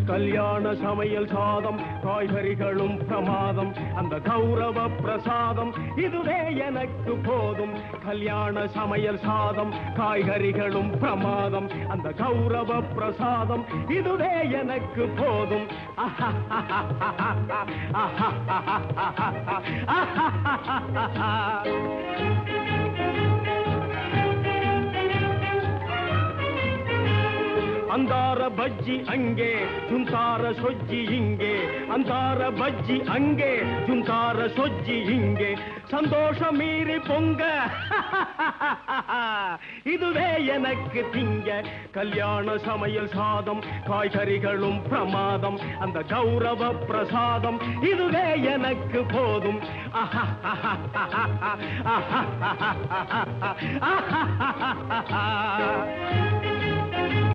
கல்யாண சமையல் சாதம் காய்கறிகளும் பிரமாதம் அந்த கௌரவ பிரசாதம் இதுவே எனக்கு போதும் கல்யாண சமையல் சாதம் காய்கறிகளும் பிரமாதம் அந்த கௌரவ பிரசாதம் இதுவே எனக்கு போதும் अंदार बज्जी अंगे जुंतार सोज्जी इंगे अंदार बज्जी अंगे जुंतार सोज्जी इंगे संतोष मीरी पोंग இதுவே எனக்கு திங்க கல்யாண சமையல் சாதம் காய்கறிகளும் பிரமாதம் அந்த கௌரவ பிரசாதம் இதுவே எனக்கு போதும்